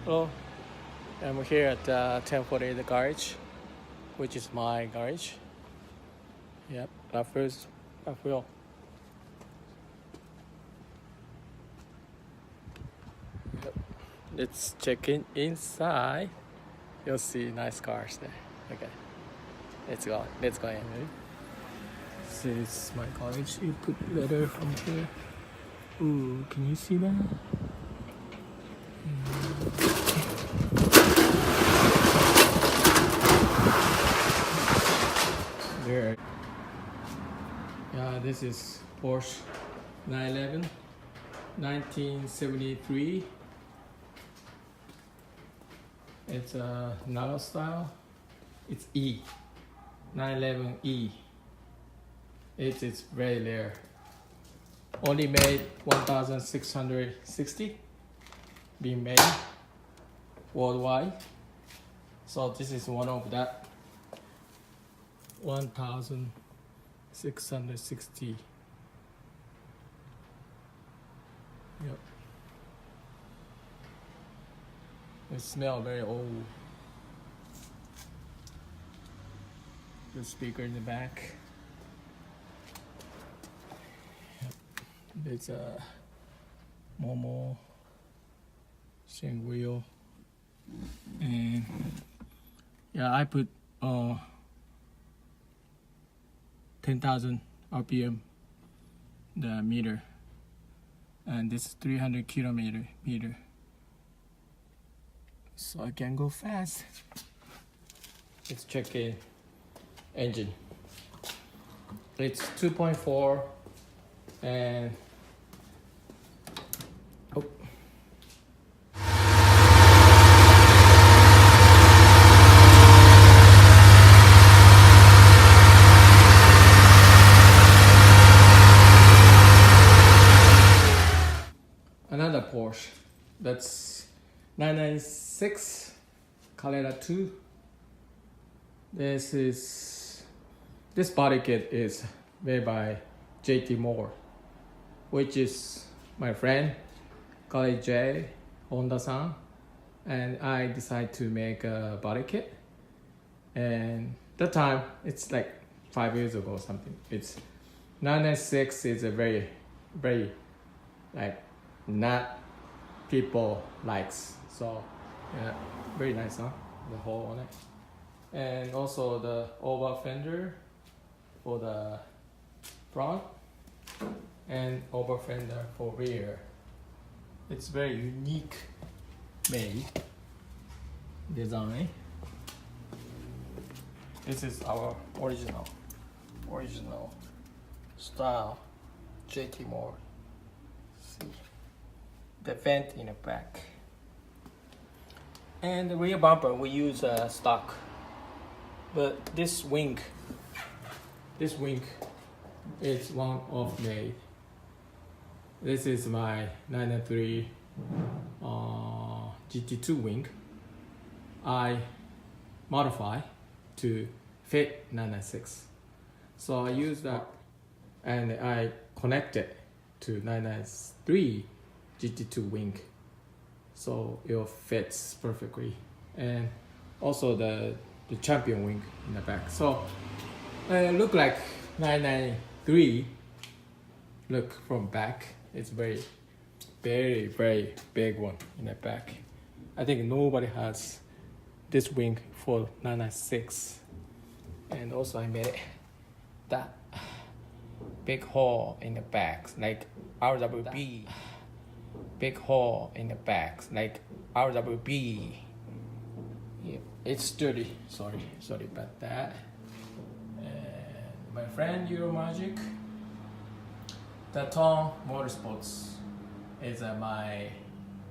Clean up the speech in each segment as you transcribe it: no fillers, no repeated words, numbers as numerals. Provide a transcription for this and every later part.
Hello, I'm here at 1048 the garage, which is my garage. Yep, left wheel. Yep. Let's check in inside. You'll see nice cars there. Okay, let's go in. This is my garage. You put letter from here. Ooh, can you see that? There. Yeah, this is Porsche 911 1973. It's a narrow style. It's E 911E. It's very rare. Only made 1,660 being made worldwide. So this is one of that 1,660. Yep. It smells very old. The speaker in the back. Yep. It's a Momo steering wheel, and yeah, I put 10,000 RPM the meter, and this is 300 kilometer, so I can go fast. Let's check the engine. It's 2.4 and another Porsche. That's 996 Carrera 2. This body kit is made by JT Moore, which is my friend, colleague J, Honda-san, and I decided to make a body kit. And that time, it's like 5 years ago or something. It's 996 is a very, very like not people likes. So yeah, very nice, huh? The hole on it. And also the oval fender for the front and oval fender for rear. It's very unique made design. This is our original style JT Moore. See the vent in the back, and the rear bumper we use stock, but this wing is one of made. This is my 993 GT2 wing. I modify to fit 996, so I use that and I connect it to 993 GT2 wing, so it fits perfectly. And also the champion wing in the back, so it look like 993. Look from back, it's very big one in the back. I think nobody has this wing for 996. And also I made it that big hole in the back like RWB. Big hole in the back like RWB. Yeah, it's sturdy. Sorry about that. And my friend Euromagic, the Tom Motorsports is my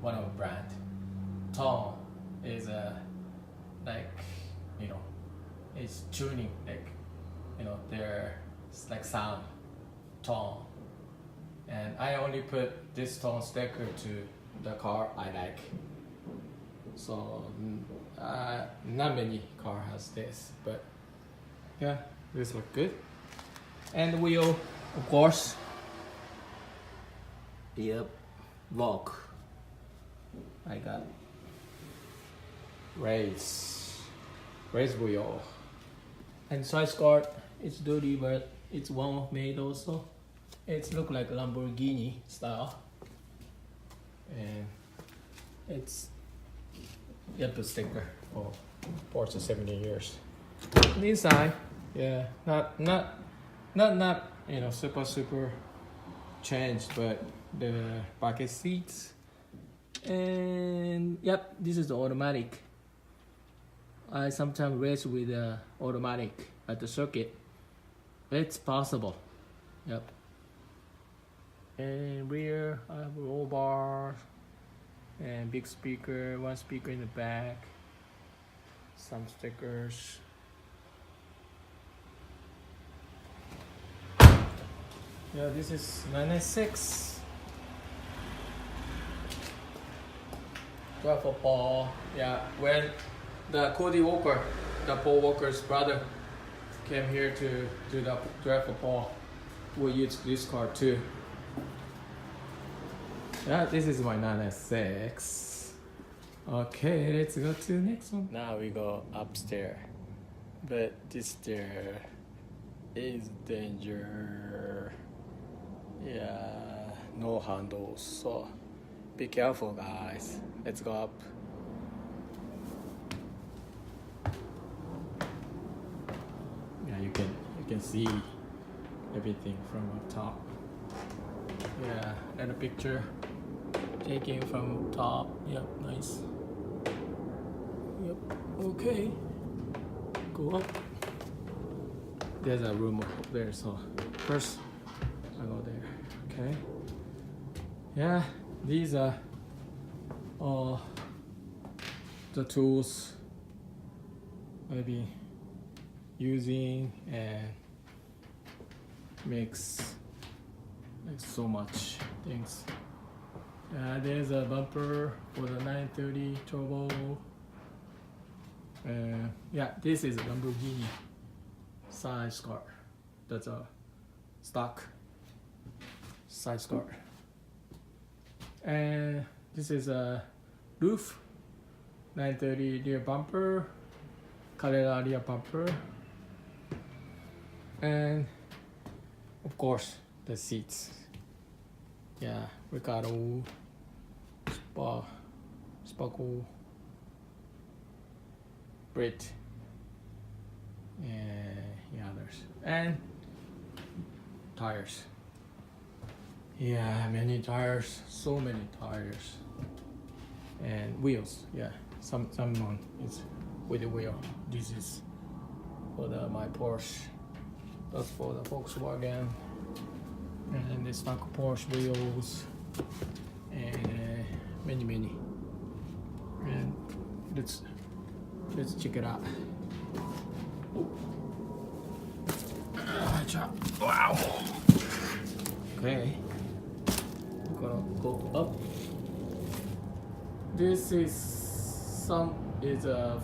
one of brand. Tom is like, you know, it's tuning, like, you know, their like sound tone. And I only put this tone sticker to the car I like. So not many car has this, but yeah, this look good. And the wheel, of course. Yep, lock. I got race wheel. And side skirt, it's dirty, but it's one made also. It's look like Lamborghini style. And it's Yelp sticker for Porsche 70 years. And inside, yeah, not super changed, but the bucket seats. And yep, this is the automatic. I sometimes race with the automatic at the circuit. It's possible. Yep. And rear, I have a roll bar and big speaker, one speaker in the back, some stickers. Yeah, this is 996. Drive for Paul. Yeah, when the Cody Walker, the Paul Walker's brother, came here to do the drive for Paul, we used this car too. Yeah, this is my 996. Okay, let's go to the next one. Now we go upstairs, but this stair is danger. Yeah, no handles, so be careful, guys. Let's go up. Yeah, you can see everything from up top. Yeah, and a picture taken from top. Yep, nice. Yep, okay. Go up. There's a room up there, so first I go there. Okay. Yeah, these are all the tools I'll be using and makes so much things. There's a bumper for the 930 turbo. Yeah, this is a Lamborghini size car. That's a stock size car. And this is a roof, 930 rear bumper, Carrera rear bumper, and of course the seats. Yeah, Ricardo, Sparkle, Brit, and others, and tires. Yeah, many tires, so many tires, and wheels. Yeah, someone is with the wheel. This is for my Porsche. That's for the Volkswagen, and the stock Porsche wheels, and many. And let's check it out. Wow. Okay. We're gonna go up. This is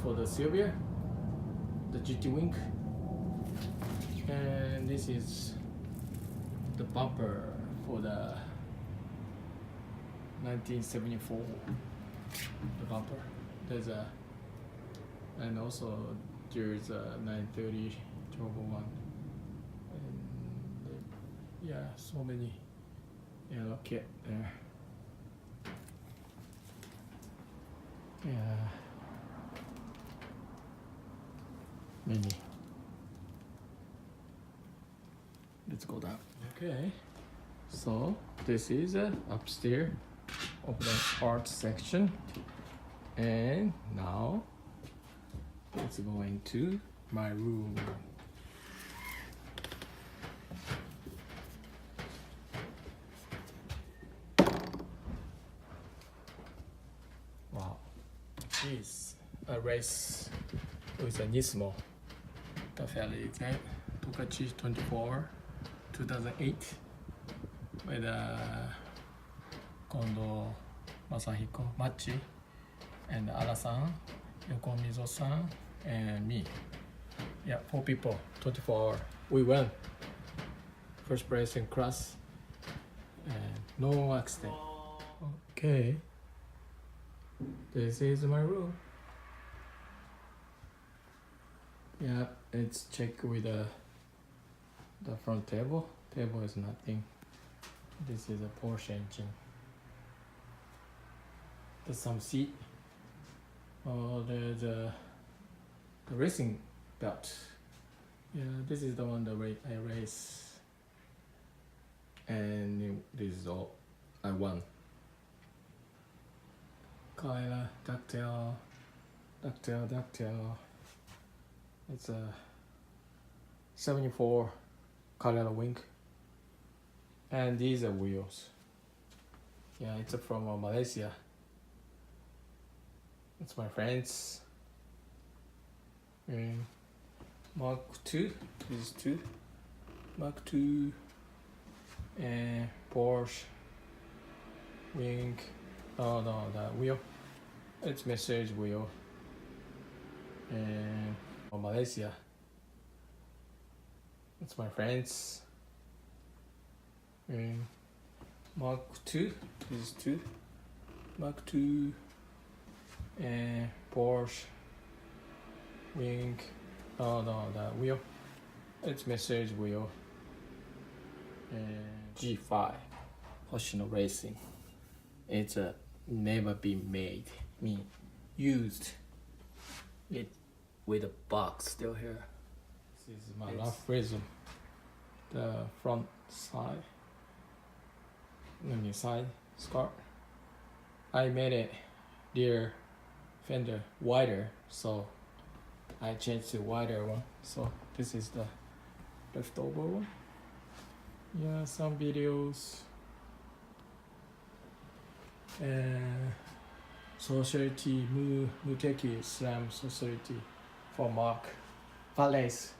for the Silvia, the GT Wing, and this is the bumper for the 1974. The bumper. And also there's a 930 turbo one. And yeah, so many yellow kit there. Yeah, many. Let's go down. Okay, so this is upstairs of the art section, and now let's go into my room. Wow, this a race with a Nismo, the fairly event, Tokachi 24, 2008, with Kondo, Masahiko, Machi, and Ara-san, Yoko Mizo-san, and me. Yeah, 4 people, 24 hours. We won. First place in class, and no accident. Okay, this is my room. Yeah, it's check with the front table. Table is nothing. This is a Porsche engine. There's some seat. Oh, there's the racing belt. Yeah, this is the one that I race. And this is all I won. Kyla, ducktail. It's a 74 Carrera wing. And these are wheels. Yeah, it's from Malaysia. It's my friends. Mark II. This is 2. Mark II. And Porsche. Wing. Oh no, the wheel. It's Mercedes wheel. And Malaysia. It's my friends. Mark II. This is 2. Mark II. And Porsche. Wing. Oh no, the wheel. It's Mercedes wheel. And G5. Hoshino Racing. It's never been made. Used. It with a box still here. This is my rough prism. The front side. Side skirt. I made it rear fender wider, so I changed to wider one. So this is the leftover one. Yeah, some videos. Society Muteki Slam Society for Mark Valles.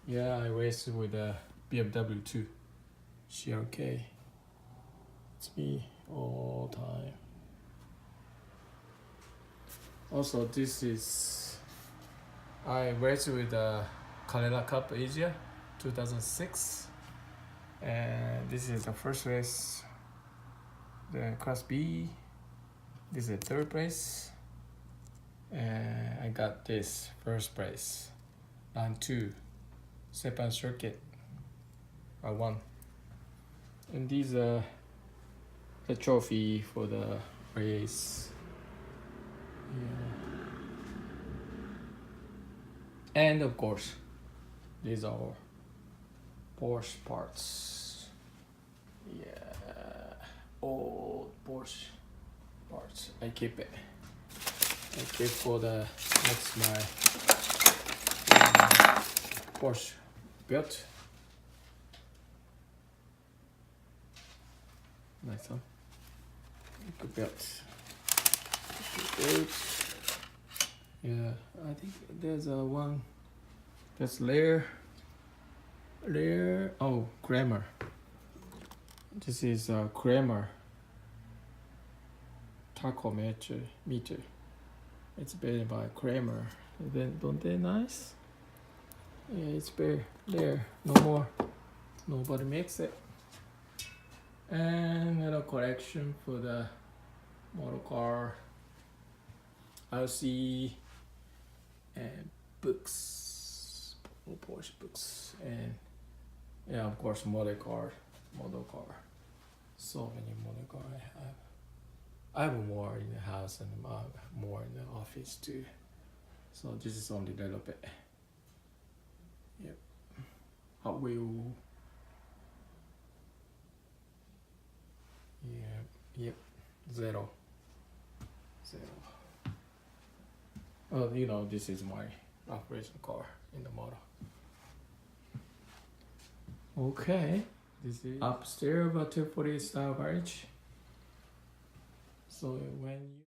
Yeah, I raced with a BMW too. CRK. It's me all time. Also, this is I raced with the Carrera Cup Asia 2006. And this is the first race, the Class B. This is the third place. And I got this first place, round 2, second circuit. I won. And these are the trophy for the race. Yeah. And of course, these are Porsche parts. Yeah, old Porsche parts. I keep it. I keep for the next my Porsche belt. Nice, huh? Good belt. Yeah, I think there's a one. That's layer. Oh, Kramer. This is a Kramer tachometer meter. It's made by Kramer. Don't they nice? Yeah, it's bare there. No more. Nobody makes it. And a collection for the model car, RC, and books, Porsche books, and yeah, of course, model car. So many model car I have. I have more in the house and more in the office too. So this is only a little bit. Yep. Hot Wheel. Yep. Zero. Oh, you know, this is my operation car in the model. Okay, this is upstairs of a 240 style garage. So when you